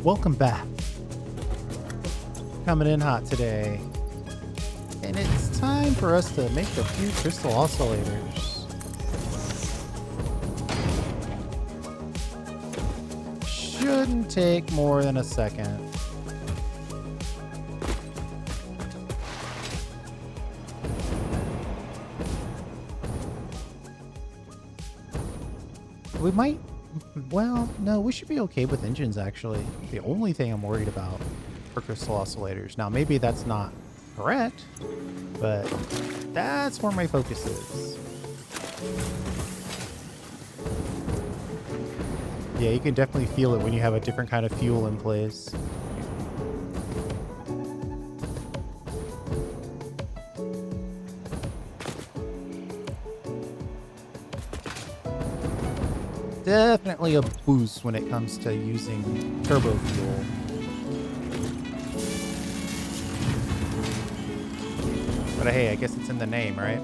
Welcome back. Coming in hot today. And it's time for us to make a few crystal oscillators. Shouldn't take more than a second. We might, well, no, we should be okay with engines actually. The only thing I'm worried about for crystal oscillators. Now, maybe that's not correct, but that's where my focus is. Yeah, you can definitely feel it when you have a different kind of fuel in place. Definitely a boost when it comes to using turbo fuel. But hey, I guess it's in the name, right?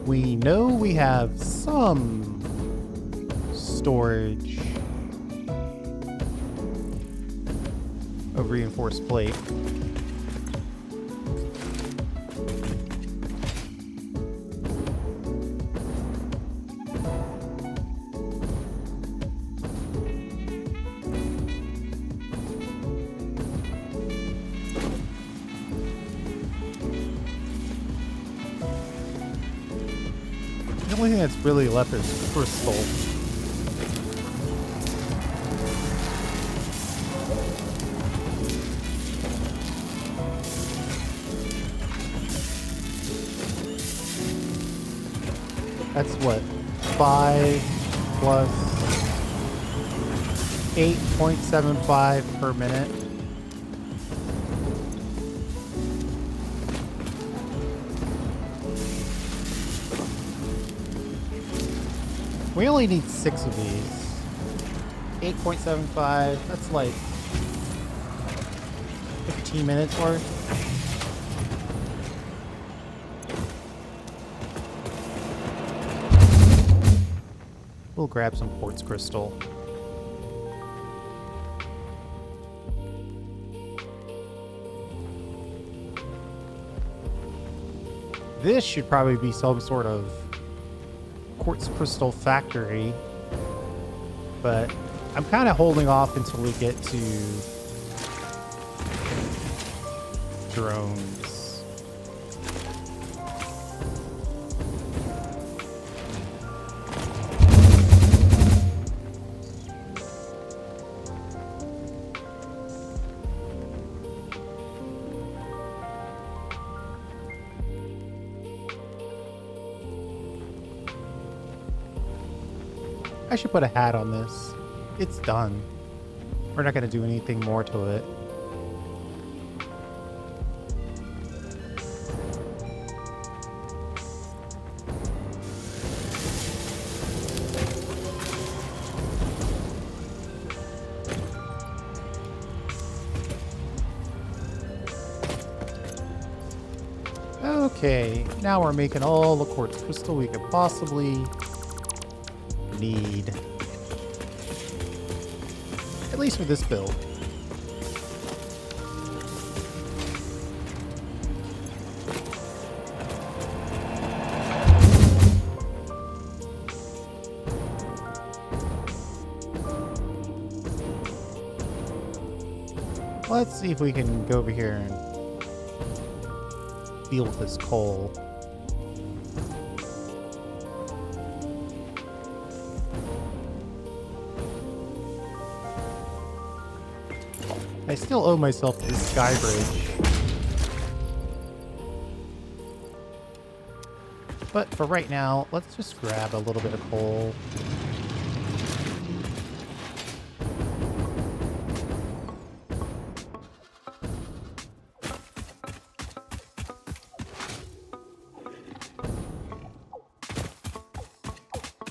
We know we have some storage of reinforced plate. The only thing that's really left is crystal. That's what? 5 plus 8.75 per minute. We only need 6 of these. 8.75, that's like 15 minutes worth. We'll grab some quartz crystal. This should probably be some sort of quartz crystal factory, but I'm kind of holding off until we get to drones. I should put a hat on this. It's done. We're not going to do anything more to it. Okay, now we're making all the quartz crystal we could possibly need. At least for this build. Let's see if we can go over here and deal with this coal. I still owe myself this sky bridge. But for right now, let's just grab a little bit of coal.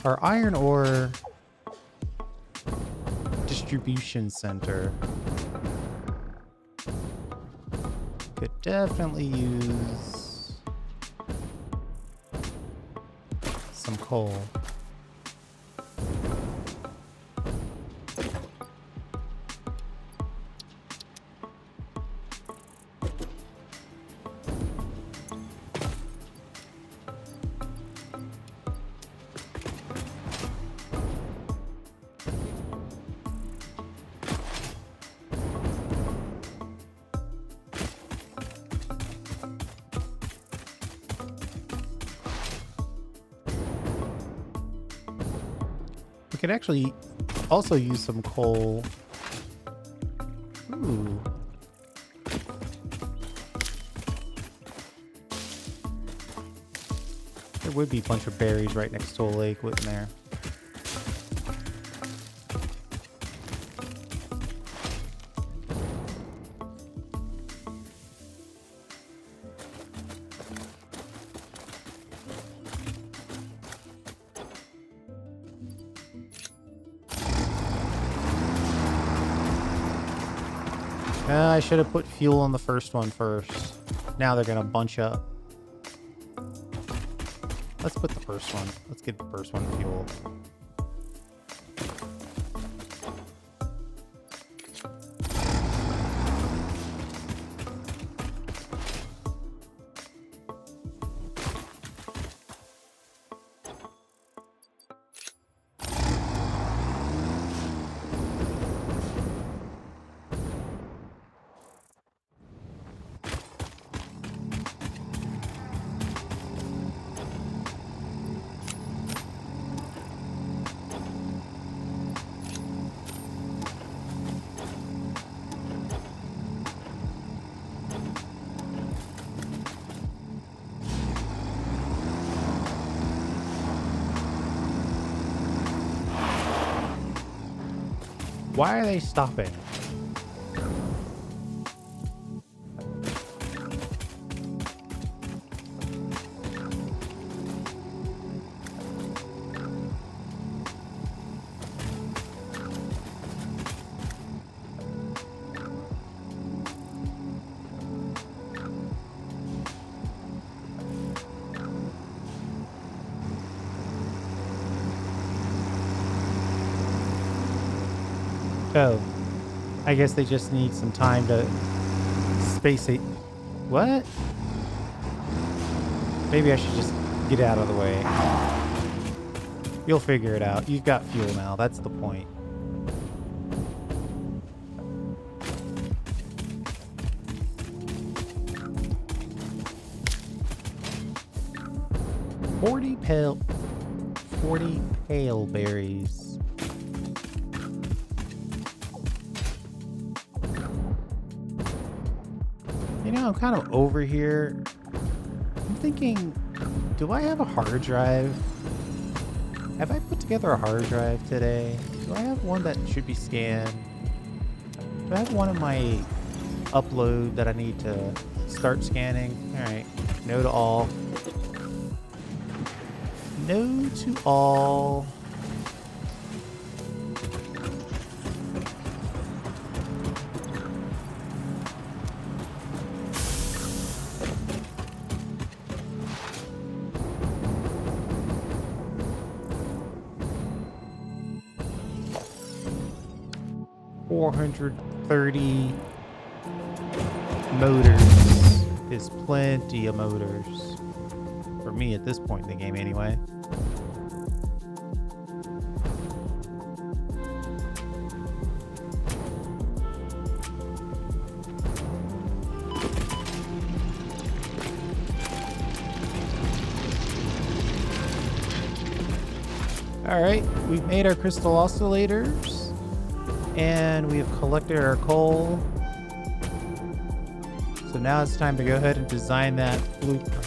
Our iron ore distribution center. Could definitely use some coal. We could actually also use some coal. Ooh. There would be a bunch of berries right next to a lake, wouldn't there? I should have put fuel on the first one first. Now they're gonna bunch up. Let's put the first one. Let's get the first one fuel. Why are they stopping? Oh, I guess they just need some time to space it. What? Maybe I should just get out of the way. You'll figure it out. You've got fuel now. That's the point. Forty pale berries. You know, I'm kind of over here. I'm thinking, do I have a hard drive? Have I put together a hard drive today? Do I have one that should be scanned? Do I have one in my upload that I need to start scanning? All right, no to all. No to all. $430 motors is plenty of motors. For me at this point in the game anyway. Alright, we've made our crystal oscillators, and we have collected our coal. So now it's time to go ahead and design that blueprint.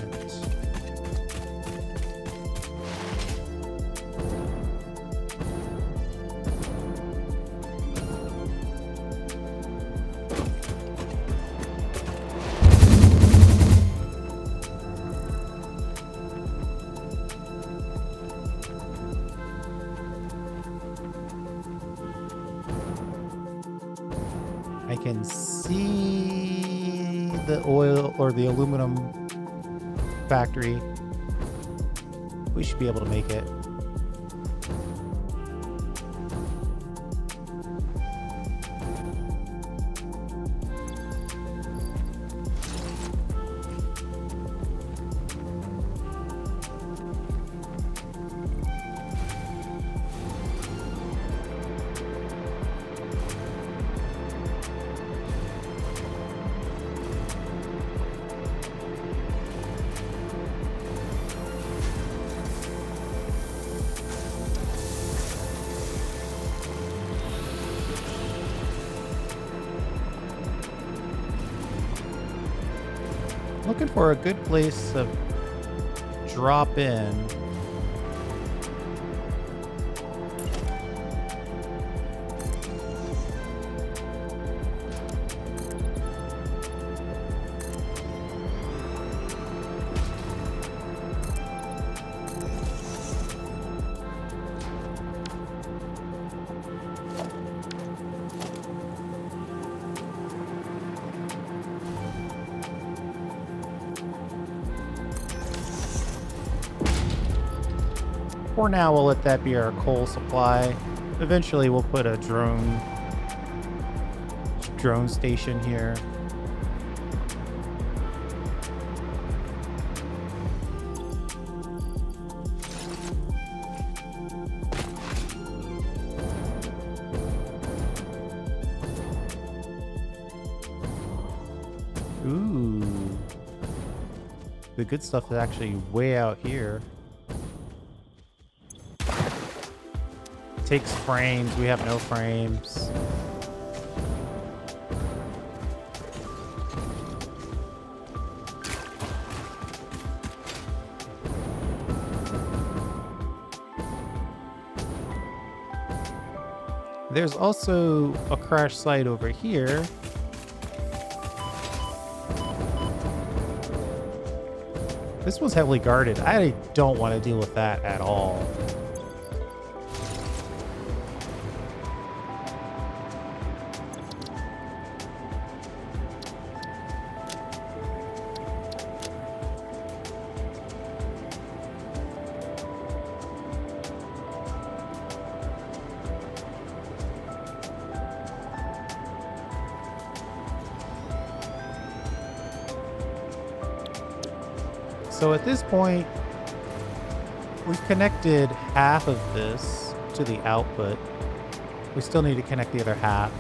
I can see the oil or the aluminum factory. We should be able to make it. Looking for a good place to drop in. For now, we'll let that be our coal supply. Eventually, we'll put a drone station here. Ooh. The good stuff is actually way out here. Takes frames. We have no frames. There's also a crash site over here. This one's heavily guarded. I don't want to deal with that at all. So at this point, we've connected half of this to the output. We still need to connect the other half.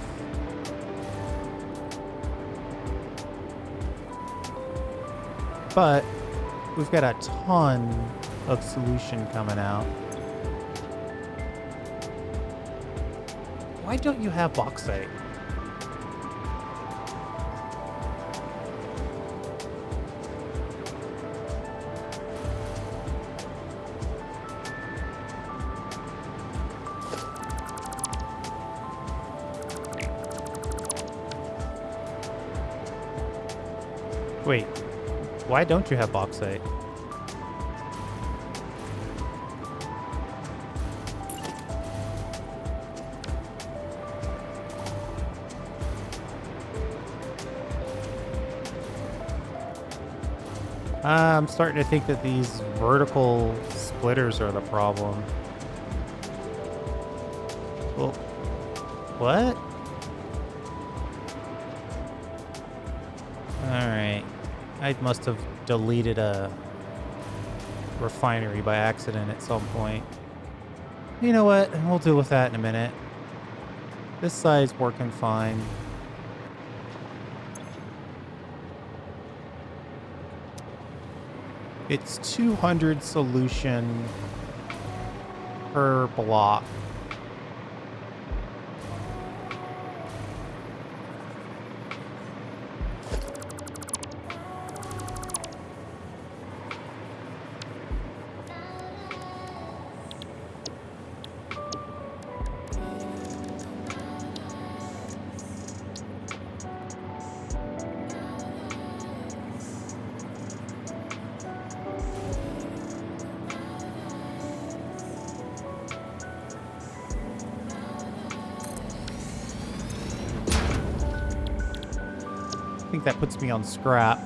But we've got a ton of solution coming out. Why don't you have bauxite? Wait, why don't you have bauxite? I'm starting to think that these vertical splitters are the problem. Well, what? Alright. I must have deleted a refinery by accident at some point. You know what? We'll deal with that in a minute. This side's working fine. It's 200 solution per block. think that puts me on scrap,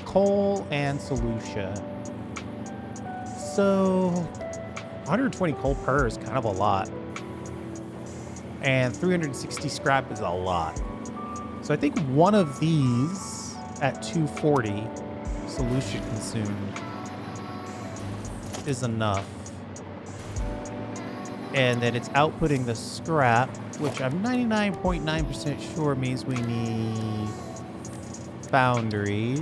coal, and solution. So 120 coal per is kind of a lot. And 360 scrap is a lot. So I think one of these at 240 solution consumed is enough. And then it's outputting the scrap, which I'm 99.9% sure means we need foundries.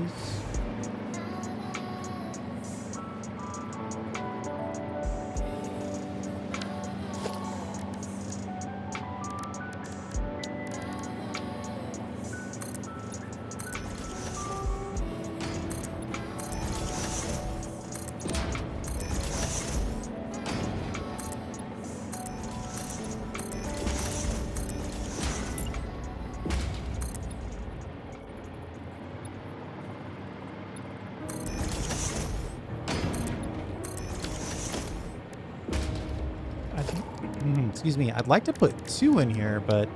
Excuse me, I'd like to put 2 in here, but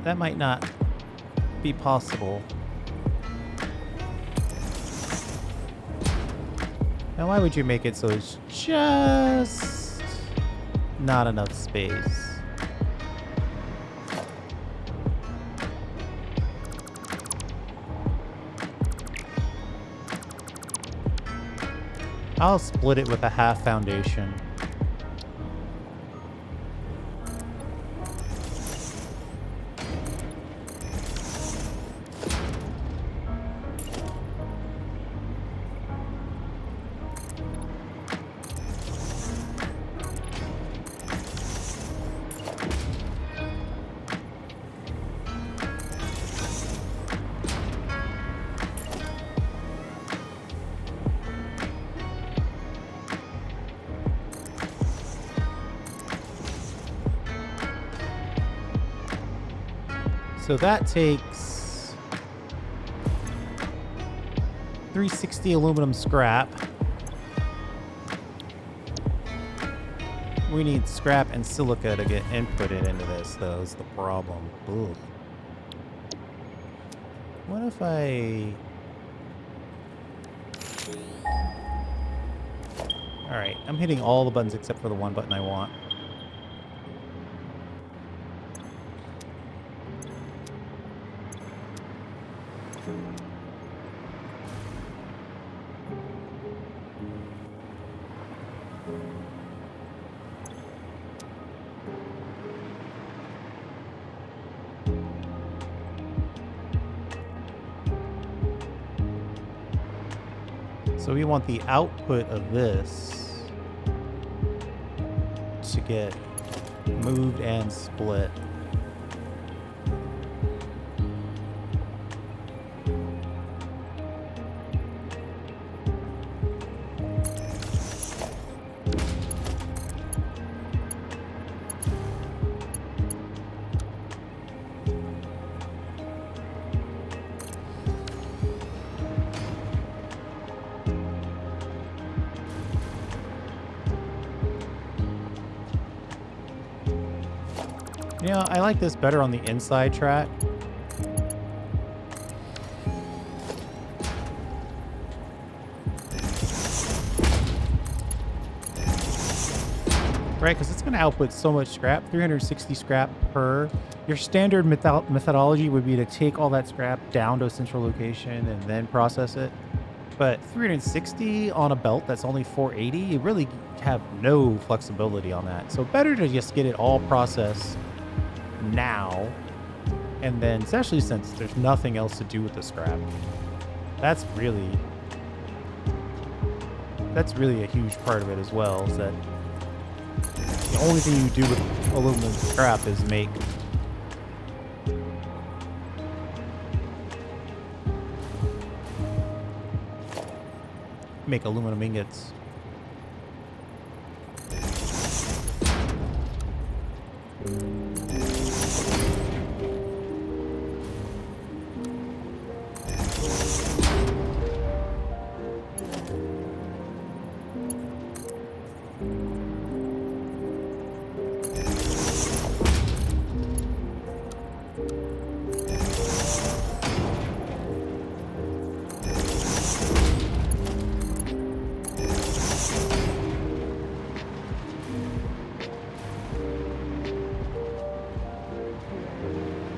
that might not be possible. Now, why would you make it so it's just not enough space? I'll split it with a half foundation. So that takes 360 aluminum scrap. We need scrap and silica to get inputted into this, though, is the problem. Ugh. What if I... Alright, I'm hitting all the buttons except for the one button I want. So we want the output of this to get moved and split. You know, I like this better on the inside track. Right, because it's going to output so much scrap, 360 scrap per. Your standard methodology would be to take all that scrap down to a central location and then process it. But 360 on a belt that's only 480, you really have no flexibility on that. So better to just get it all processed now, and then especially since there's nothing else to do with the scrap. That's really a huge part of it as well, is that the only thing you do with aluminum scrap is make aluminum ingots.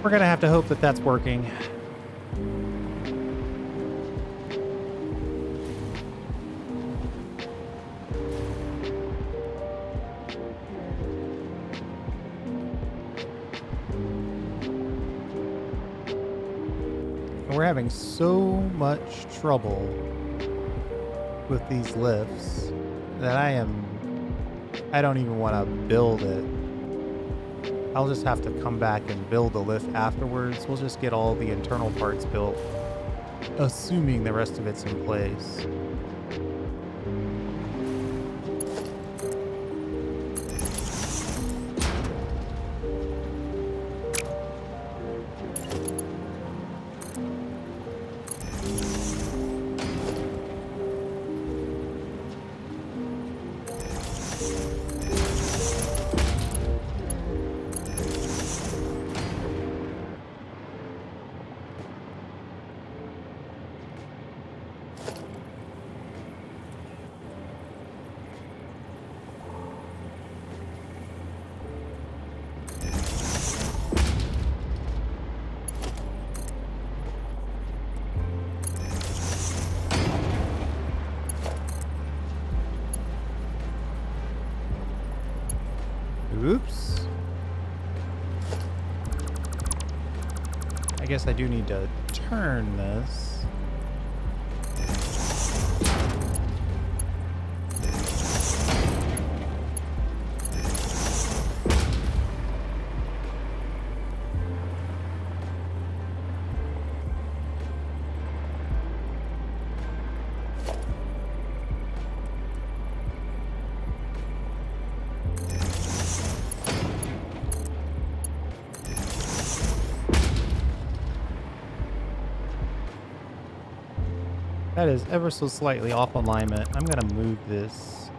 We're gonna have to hope that that's working. And we're having so much trouble with these lifts that I don't even want to build it. I'll just have to come back and build the lift afterwards. We'll just get all the internal parts built, assuming the rest of it's in place. Oops. I guess I do need to turn this. That is ever so slightly off alignment. I'm going to move this.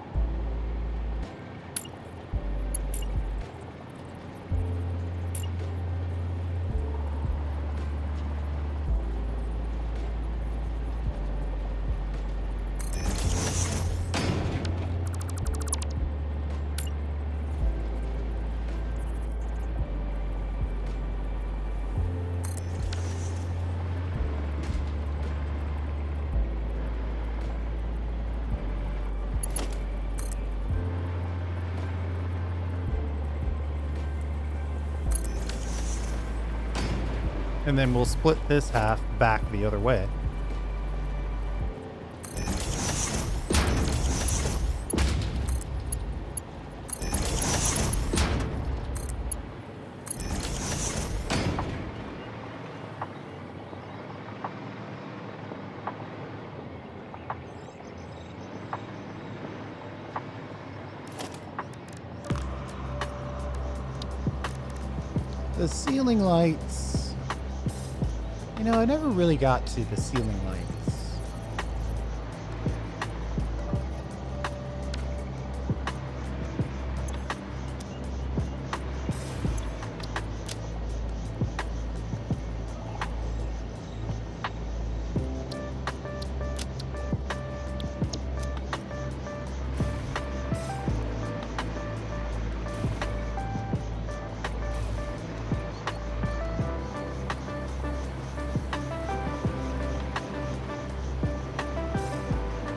And then we'll split this half back the other way. The ceiling lights. You know, I never really got to the ceiling lights.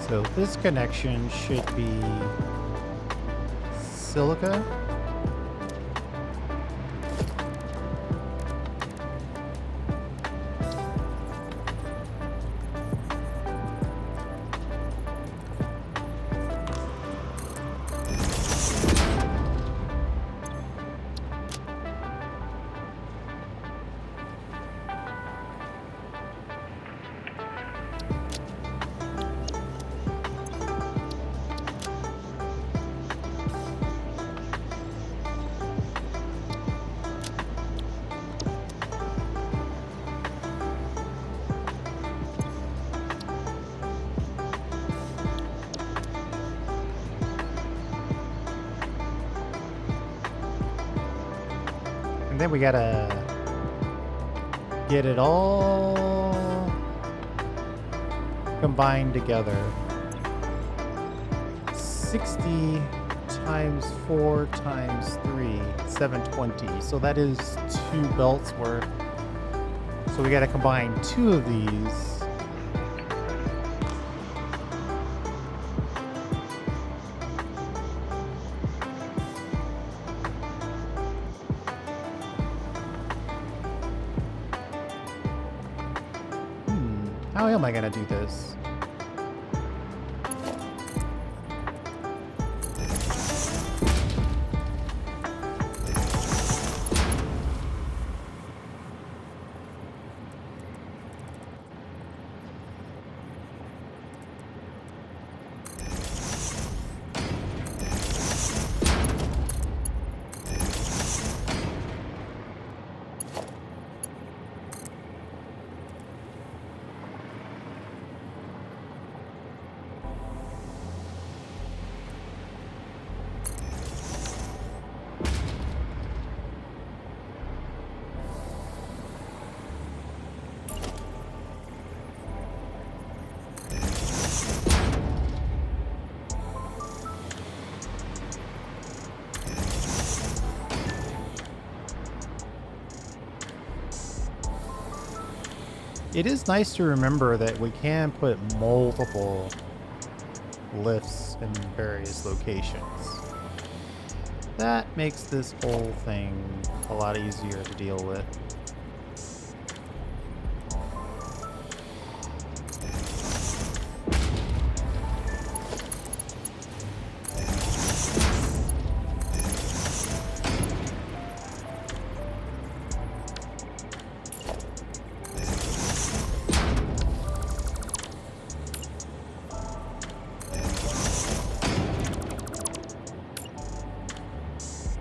So this connection should be silica. And then we gotta get it all combined together. 60 times 4 times 3, 720. So that is 2 belts worth. So we got to combine 2 of these. How am I going to do this? It is nice to remember that we can put multiple lifts in various locations. That makes this whole thing a lot easier to deal with.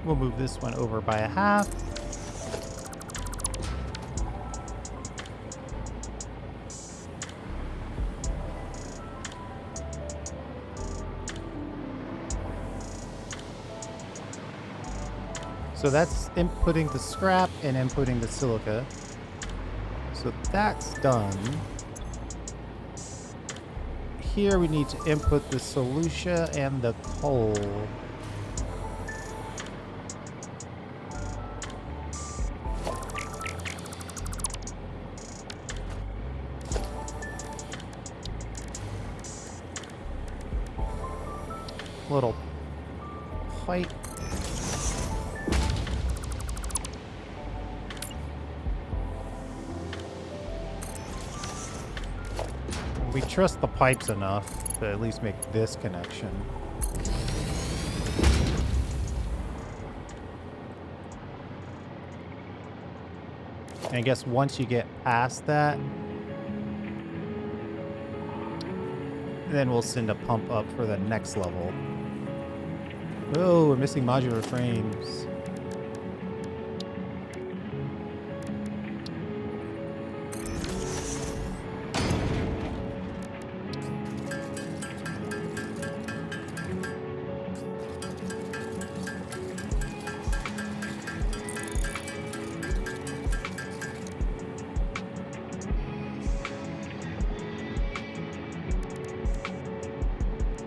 We'll move this one over by a half. So that's inputting the scrap and inputting the silica. So that's done. Here we need to input the solutia and the coal. Little pipe. We trust the pipes enough to at least make this connection. And I guess once you get past that, then we'll send a pump up for the next level. Oh, we're missing modular frames.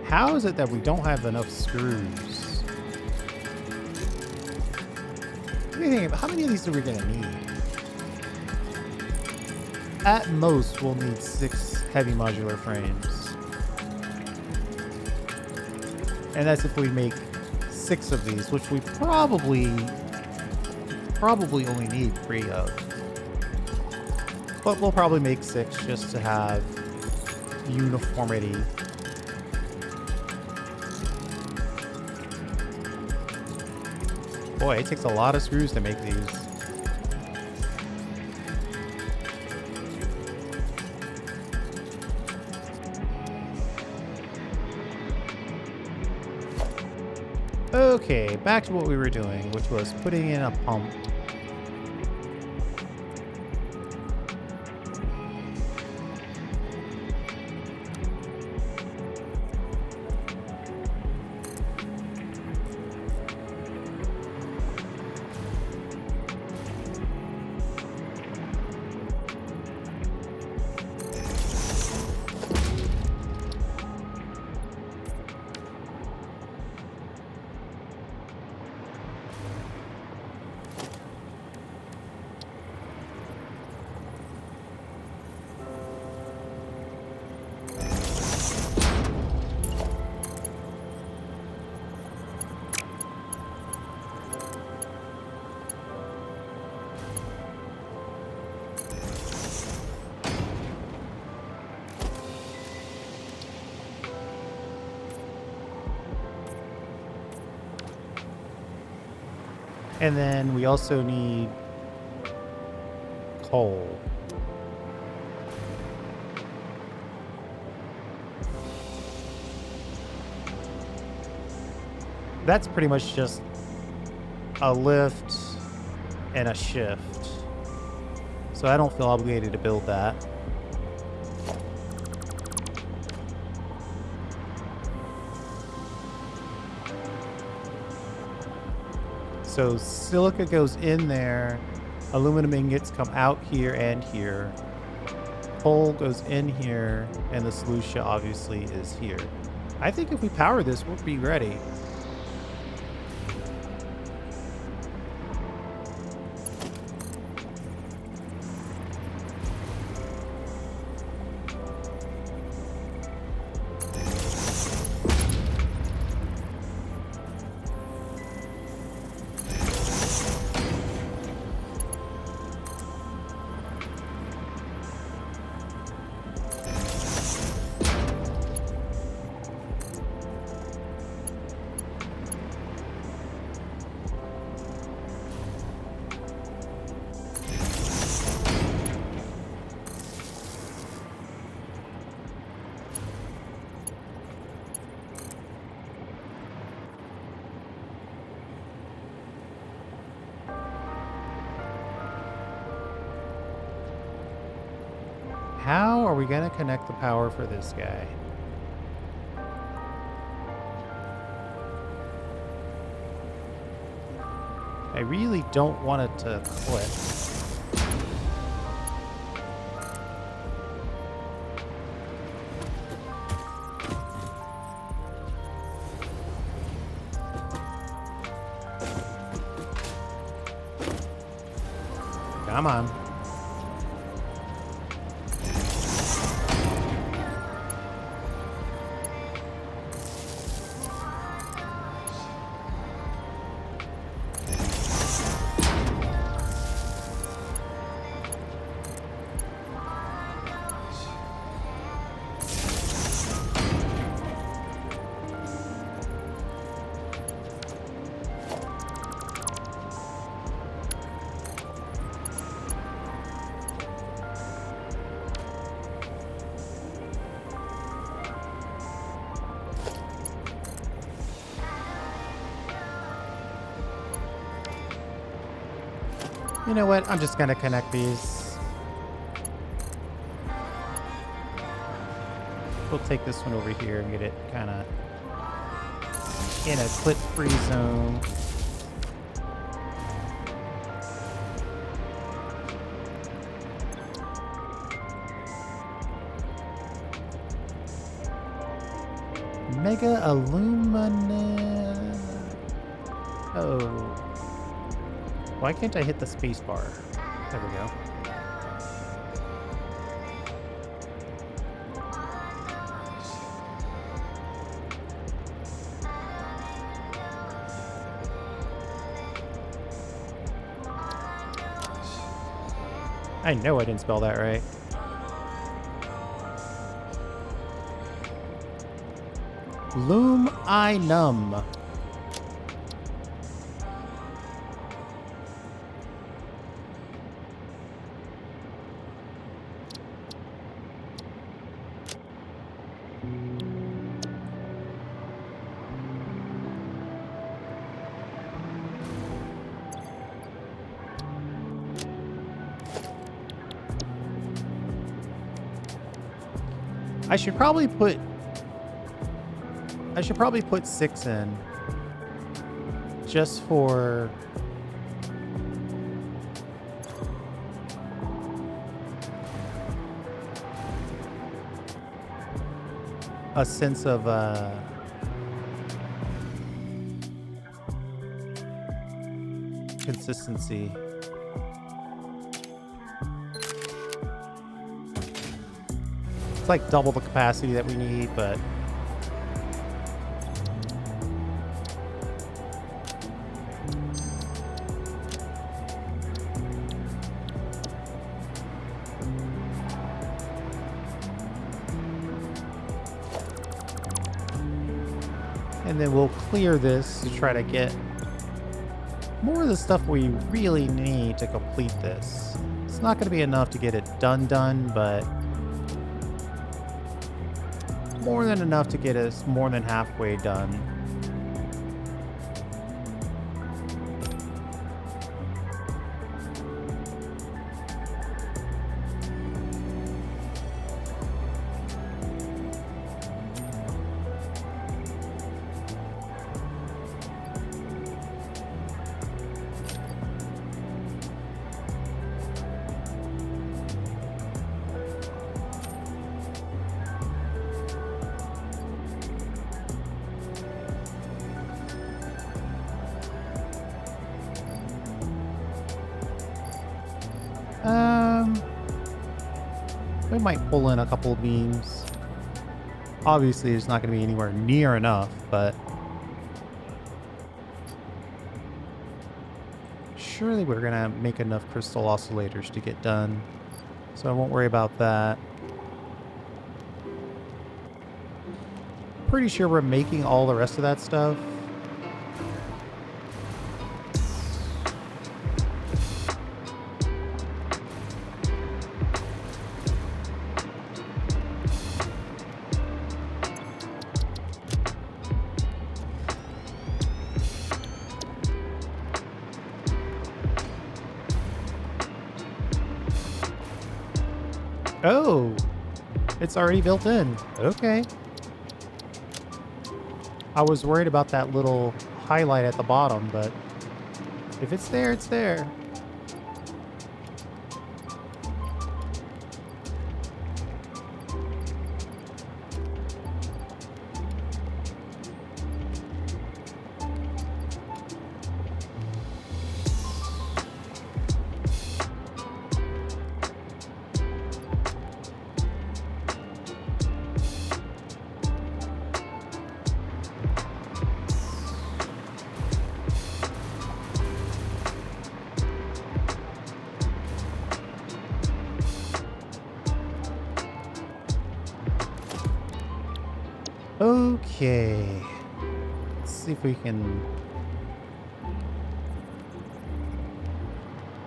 How is it that we don't have enough screws? What do you think? How many of these are we going to need? At most, we'll need 6 heavy modular frames. And that's if we make 6 of these, which we probably only need 3 of. But we'll probably make 6 just to have uniformity. Boy, it takes a lot of screws to make these. Okay, back to what we were doing, which was putting in a pump. And then we also need coal. That's pretty much just a lift and a shift. So I don't feel obligated to build that. So silica goes in there, aluminum ingots come out here and here, coal goes in here, and the solution obviously is here. I think if we power this, we'll be ready. How are we going to connect the power for this guy? I really don't want it to click. Come on. You know what? I'm just going to connect these. We'll take this one over here and get it kind of in a clip-free zone. Mega Alumina. Oh. Why can't I hit the space bar? There we go. I know I didn't spell that right. Luminum. I should probably put 6 in just for a sense of consistency. It's like double the capacity that we need, but and then we'll clear this to try to get more of the stuff we really need to complete this. It's not going to be enough to get it done, but more than enough to get us more than halfway done. We might pull in a couple of beams. Obviously, it's not going to be anywhere near enough, but surely we're going to make enough crystal oscillators to get done. So I won't worry about that. Pretty sure we're making all the rest of that stuff. Oh, it's already built in. Okay. I was worried about that little highlight at the bottom, but if it's there, it's there. Okay. Let's see if we can...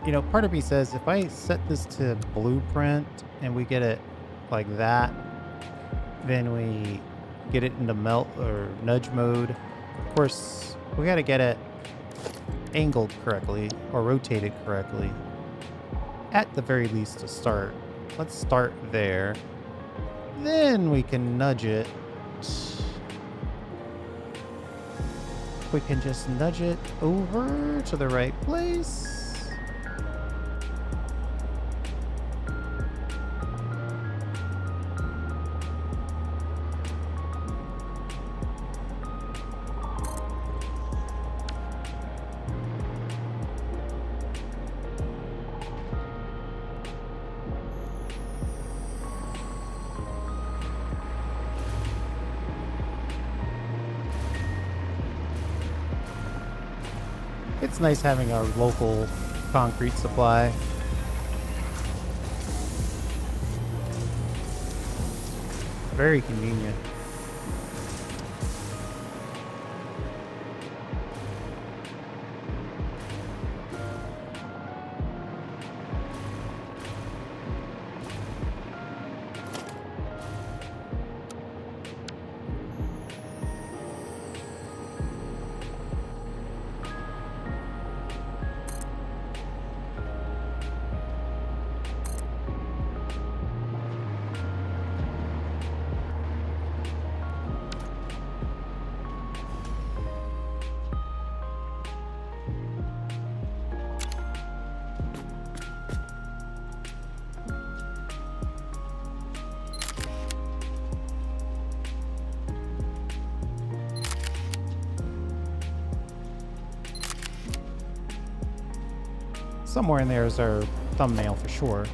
You know, part of me says if I set this to blueprint and we get it like that, then we get it into melt or nudge mode. Of course, we got to get it angled correctly or rotated correctly. At the very least to start. Let's start there. Then we can nudge it. We can just nudge it over to the right place. It's nice having a local concrete supply. Very convenient. Somewhere in there is our thumbnail for sure.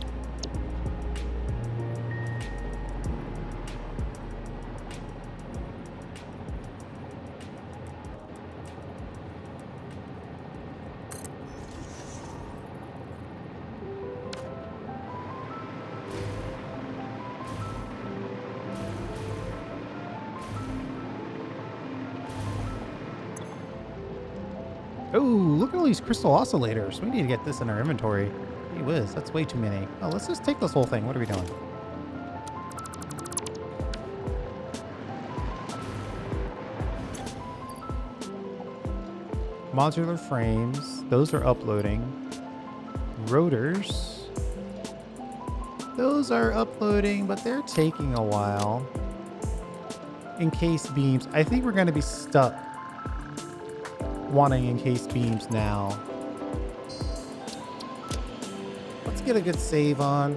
Oh, look at all these crystal oscillators. We need to get this in our inventory. Hey whiz, that's way too many. Oh, let's just take this whole thing. What are we doing? Modular frames. Those are uploading. Rotors. Those are uploading, but they're taking a while. Encased beams. I think we're going to be stuck wanting encased beams now. Let's get a good save on.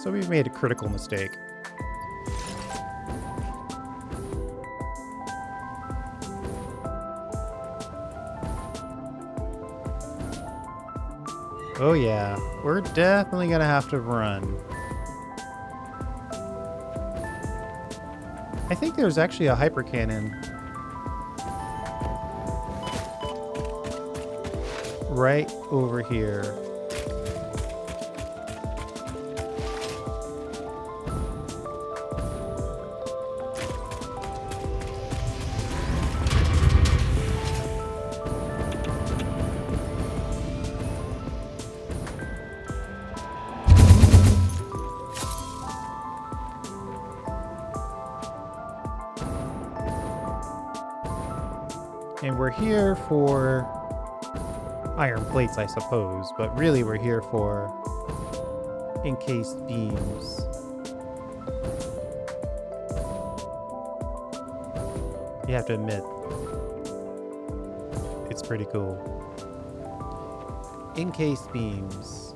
So we've made a critical mistake. Oh yeah, we're definitely gonna have to run. I think there's actually a hyper cannon right over here. And we're here for iron plates, I suppose, but really we're here for encased beams. You have to admit, it's pretty cool. Encased beams.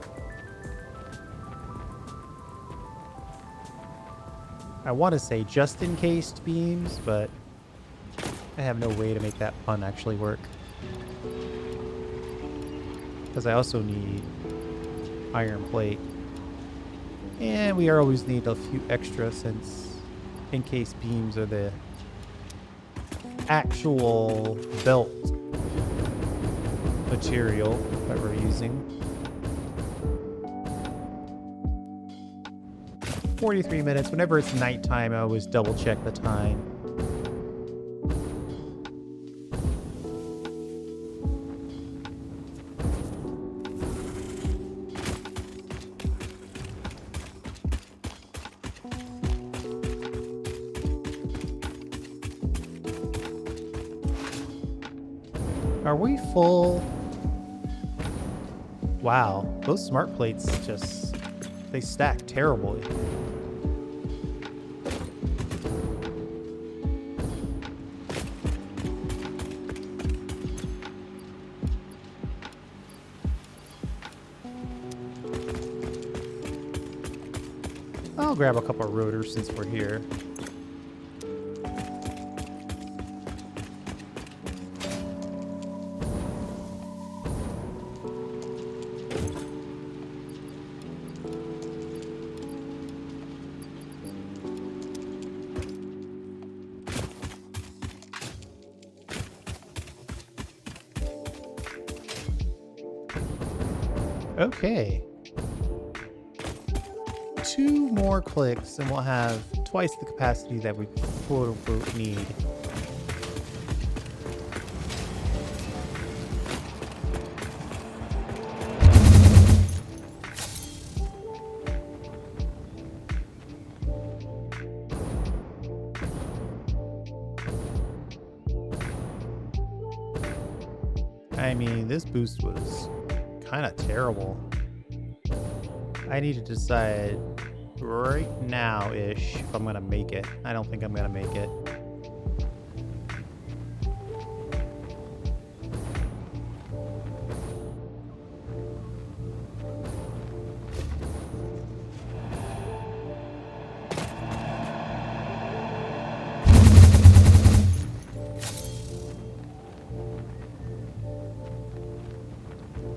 I want to say just encased beams, but I have no way to make that pun actually work. Because I also need iron plate. And we always need a few extra since encased beams are the actual belt material that we're using. 43 minutes. Whenever it's nighttime, I always double check the time. Are we full? Wow, those smart plates just, they stack terribly. I'll grab a couple of rotors since we're here. Okay. 2 more clicks and we'll have twice the capacity that we quote unquote need. I mean, this boost was kind of terrible. I need to decide right now-ish if I'm gonna make it. I don't think I'm gonna make it.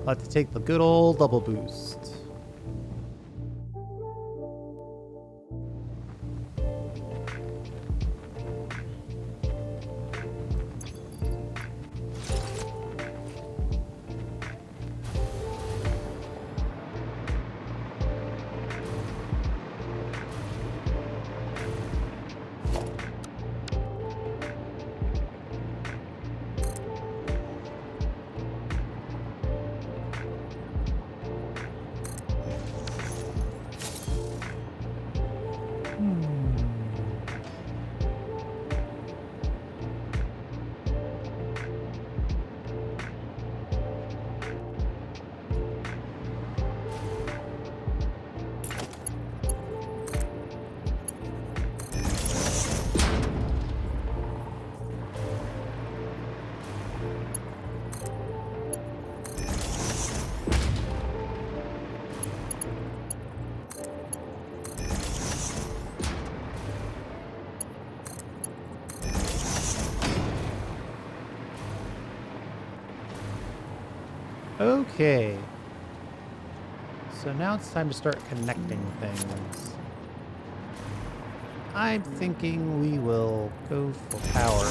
I'll have to take the good old double boost. Okay. So now it's time to start connecting things. I'm thinking we will go for power.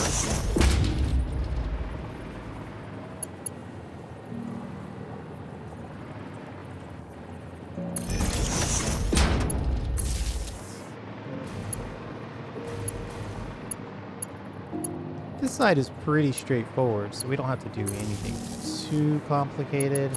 This side is pretty straightforward, so we don't have to do anything too complicated.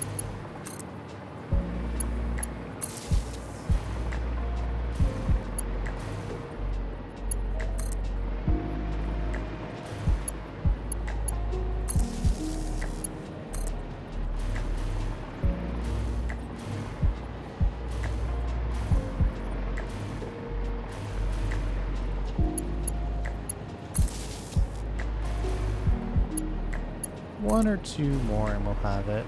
One or two more and we'll have it.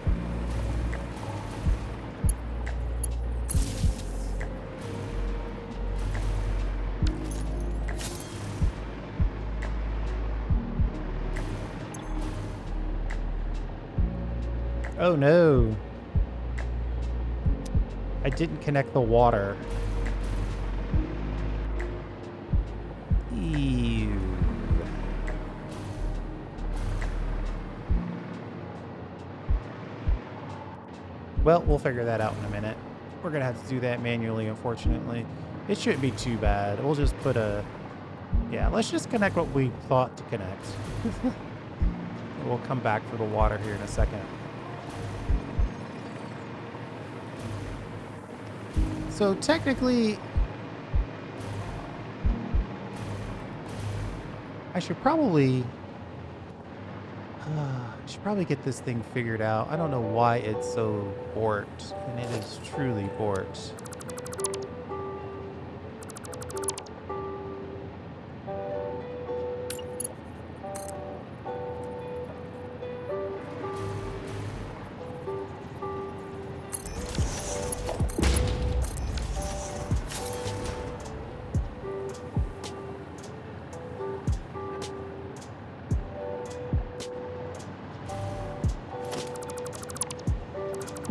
Oh no. I didn't connect the water. Ew. Well, we'll figure that out in a minute. We're going to have to do that manually, unfortunately. It shouldn't be too bad. We'll just put a... Yeah, let's just connect what we thought to connect. We'll come back for the water here in a second. So technically... I should probably get this thing figured out. I don't know why it's so warped, and it is truly warped.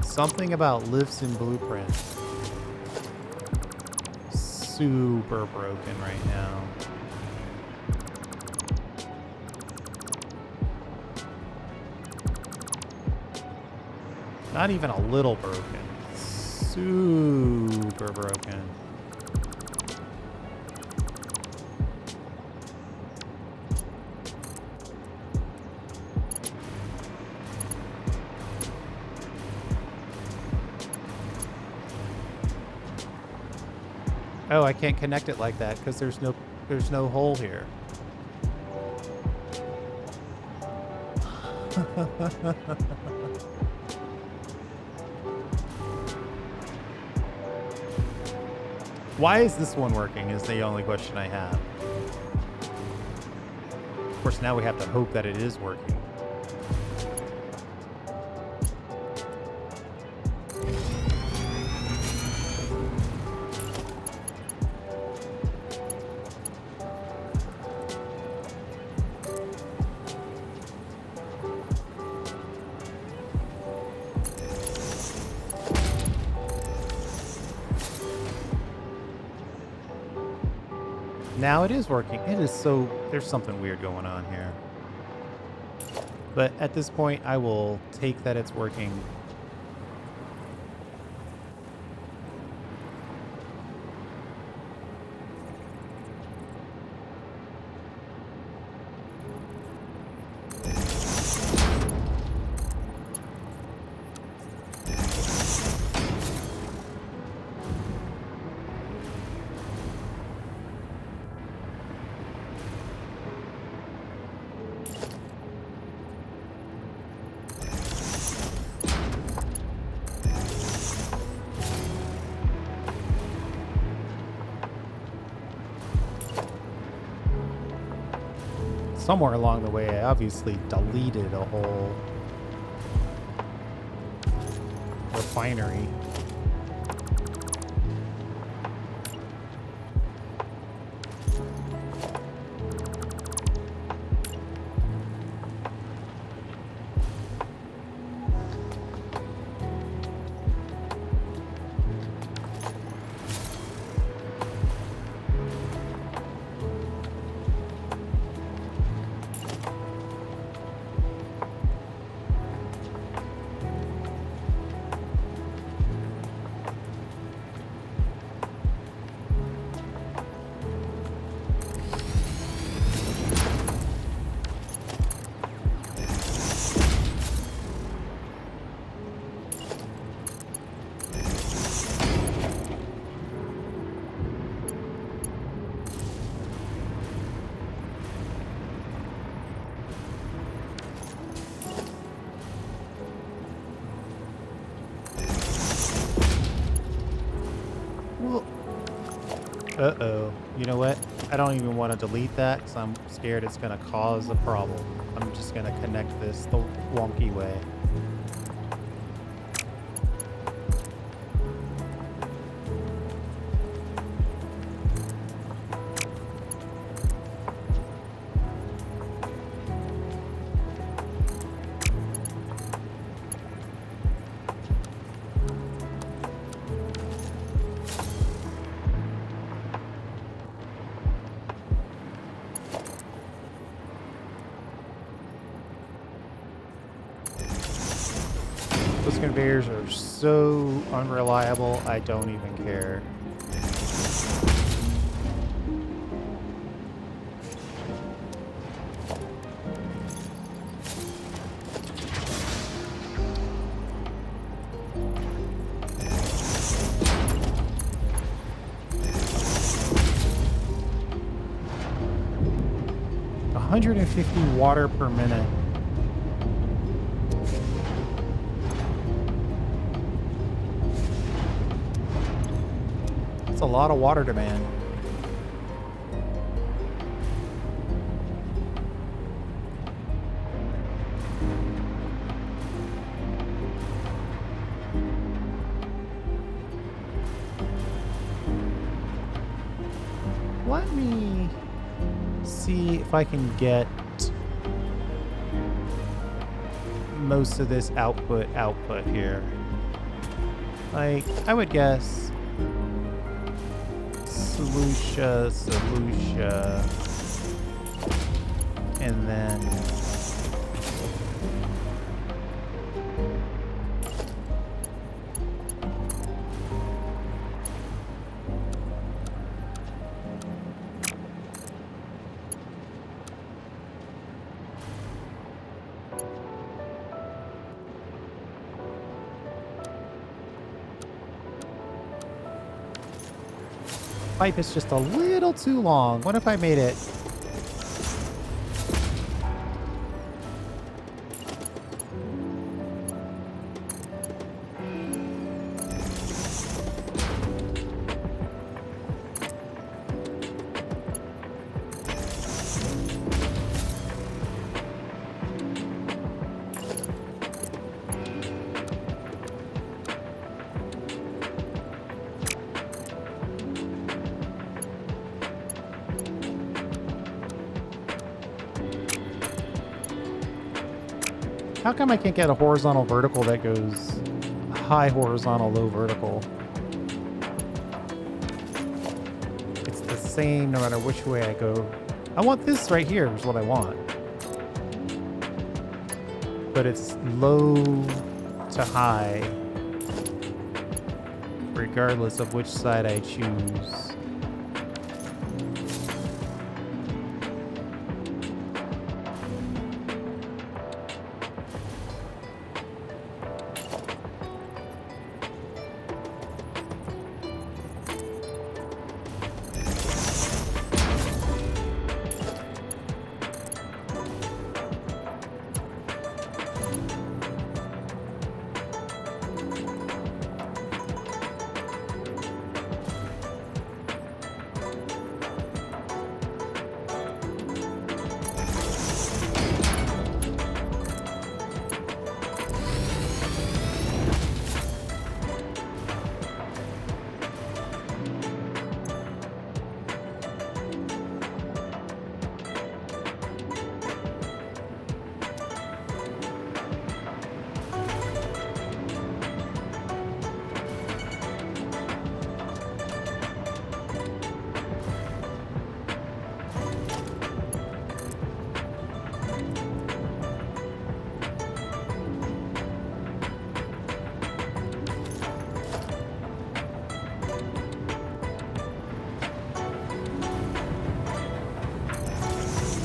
Something about lifts in Blueprint. Super broken right now. Not even a little broken. Super broken. Oh, I can't connect it like that because there's no hole here. Why is this one working is the only question I have. Of course, now we have to hope that it is working. Now it is working. It is so... There's something weird going on here. But at this point, I will take that it's working. Somewhere along the way, I obviously deleted a whole refinery. Uh-oh. You know what? I don't even want to delete that because I'm scared it's going to cause a problem. I'm just going to connect this the wonky way. Those conveyors are so unreliable, I don't even care. $150 water per minute. That's a lot of water demand. Let me see if I can get most of this output here. Like, I would guess Solutia, and then pipe is just a little too long. What if I made it? How come I can't get a horizontal vertical that goes high horizontal, low vertical? It's the same no matter which way I go. I want this right here is what I want. But it's low to high, regardless of which side I choose.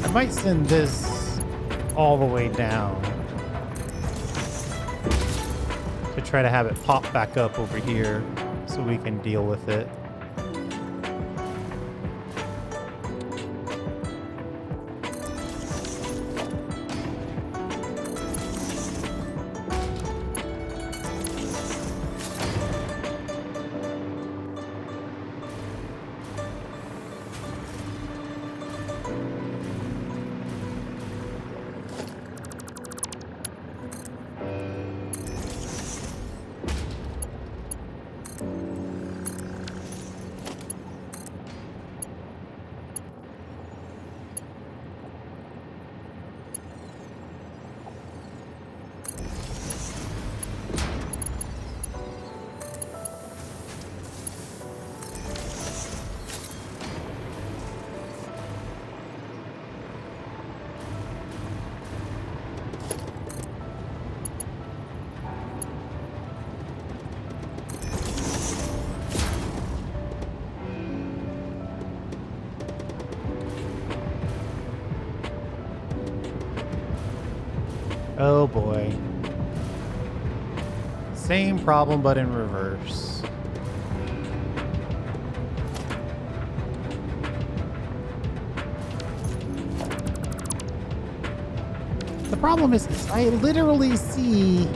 I might send this all the way down to try to have it pop back up over here so we can deal with it. Oh boy. Same problem, but in reverse. The problem is I literally see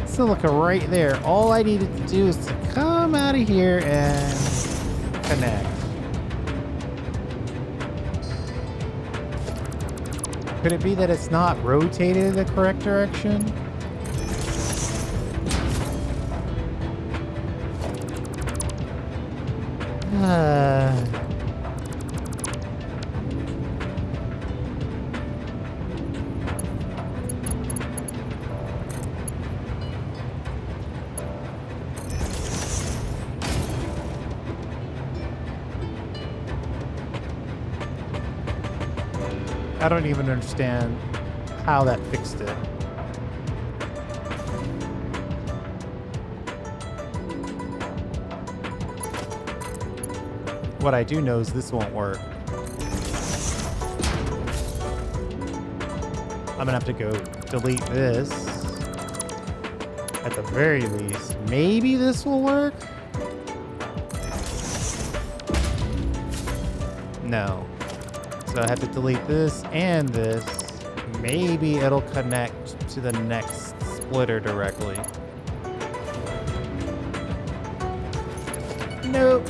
silica right there. All I needed to do is to come out of here and connect. Could it be that it's not rotated in the correct direction? I don't even understand how that fixed it. What I do know is this won't work. I'm gonna have to go delete this. At the very least, maybe this will work? No. So I have to delete this and this. Maybe it'll connect to the next splitter directly. Nope.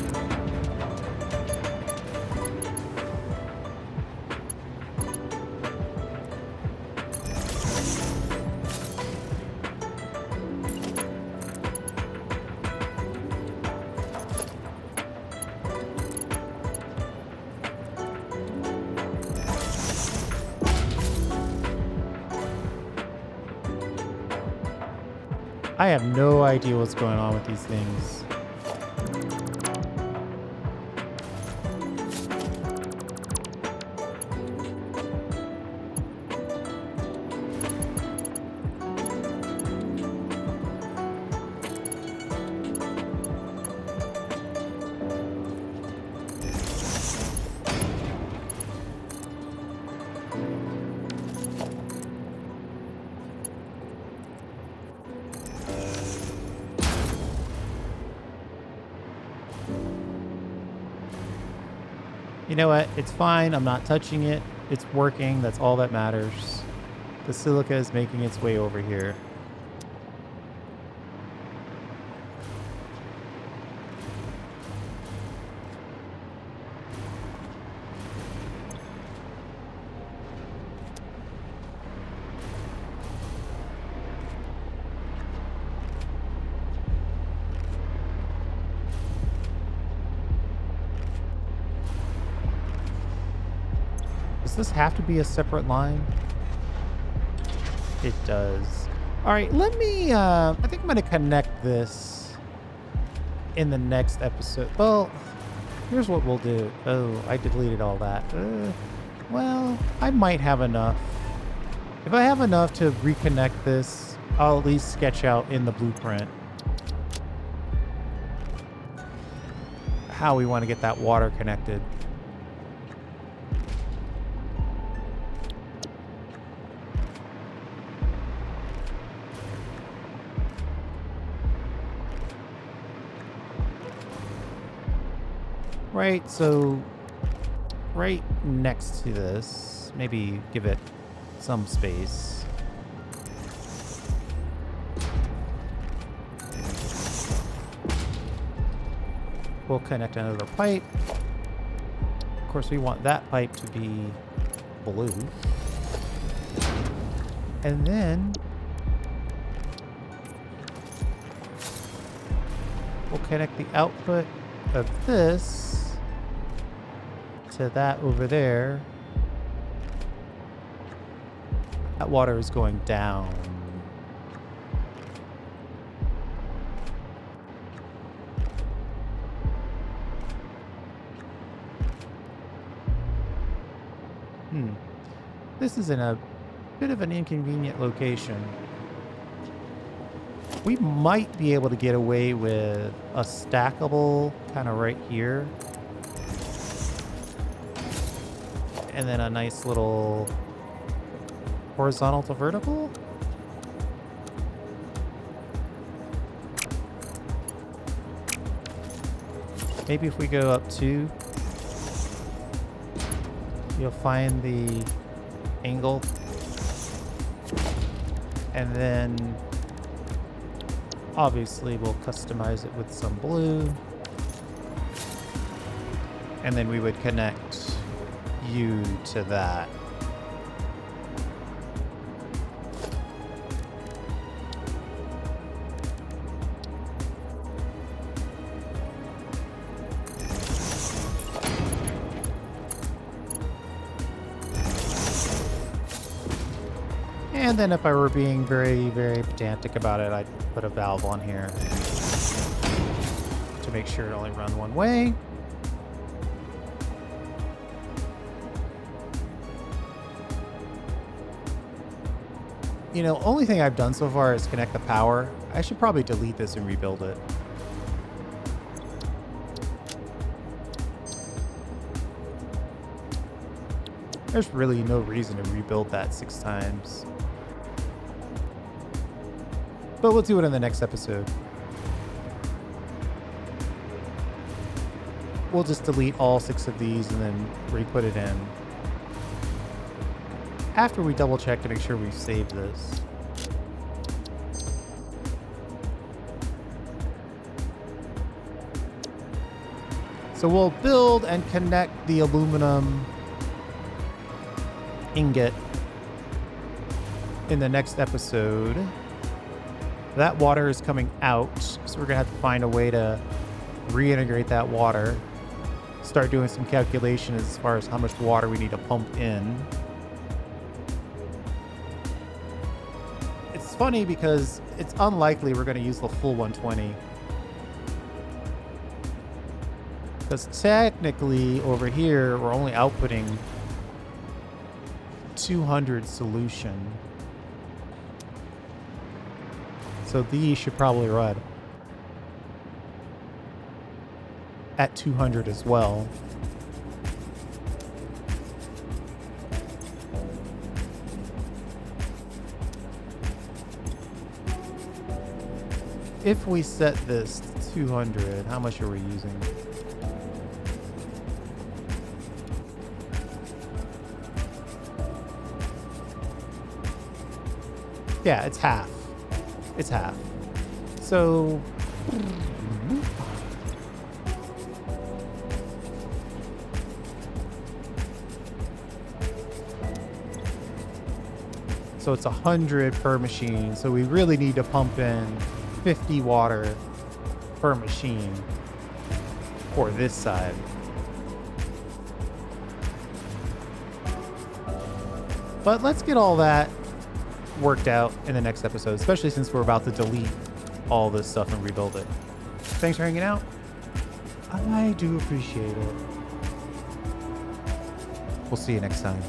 I have no idea what's going on with these things. You know what? It's fine. I'm not touching it. It's working. That's all that matters. The silica is making its way over here. Does this have to be a separate line? It does. All right, let me, I think I'm going to connect this in the next episode. Well, here's what we'll do. Oh, I deleted all that. Well, I might have enough. If I have enough to reconnect this, I'll at least sketch out in the blueprint how we want to get that water connected. Right, so right next to this, maybe give it some space. We'll connect another pipe. Of course, we want that pipe to be blue. And then we'll connect the output of this to that over there. That water is going down. This is in a bit of an inconvenient location. We might be able to get away with a stackable kind of right here. and then a nice little horizontal to vertical. Maybe if we go up 2, you'll find the angle. And then obviously we'll customize it with some blue. And then we would connect you to that. And then if I were being very, very pedantic about it, I'd put a valve on here to make sure it only runs one way. You know, only thing I've done so far is connect the power. I should probably delete this and rebuild it. There's really no reason to rebuild that 6 times. But we'll do it in the next episode. We'll just delete all 6 of these and then re-put it in. After we double check to make sure we've saved this. So we'll build and connect the aluminum ingot in the next episode. That water is coming out, so we're gonna have to find a way to reintegrate that water. Start doing some calculations as far as how much water we need to pump in. It's funny because it's unlikely we're gonna use the full 120. Because technically over here, we're only outputting 200 solution. So these should probably run at 200 as well. If we set this to 200, how much are we using? Yeah, it's half. It's half. So it's 100 per machine. So we really need to pump in 50 water per machine for this side. But let's get all that worked out in the next episode, especially since we're about to delete all this stuff and rebuild it. Thanks for hanging out. I do appreciate it. We'll see you next time.